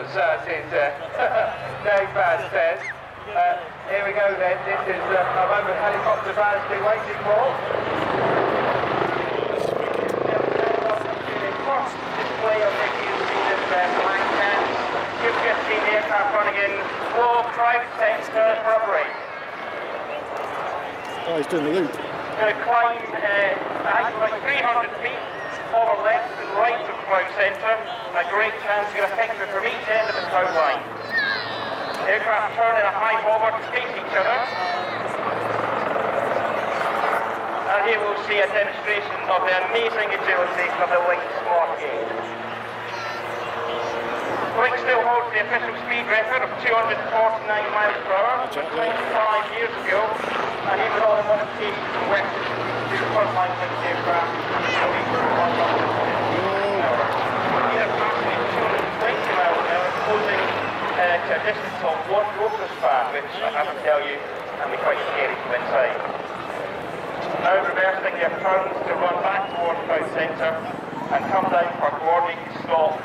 as Dave says. Here we go then. This is a moment helicopter fans been waiting for. The first display of the this flying cans. You've just seen the aircraft running in low private sector recovery. Oh, he's doing the loop. Going to climb a height of like 300 feet over left and right of crowd centre. A great chance to get a picture from each end of the crowd line. Aircraft turn in a high hover to face each other. And here we'll see a demonstration of the amazing agility of the Lynx Smart Gauge. Lynx still holds the official speed record of 249 miles per hour from 25 years ago, and even all the modifications from West to the front line Lynx aircraft will be 120 hours. Either passing at 220 miles an hour, closing to a distance of one rotor span, which I have to tell you can be quite scary from inside. Now reversing their turns to run back towards crowd centre and come down for coordinated stop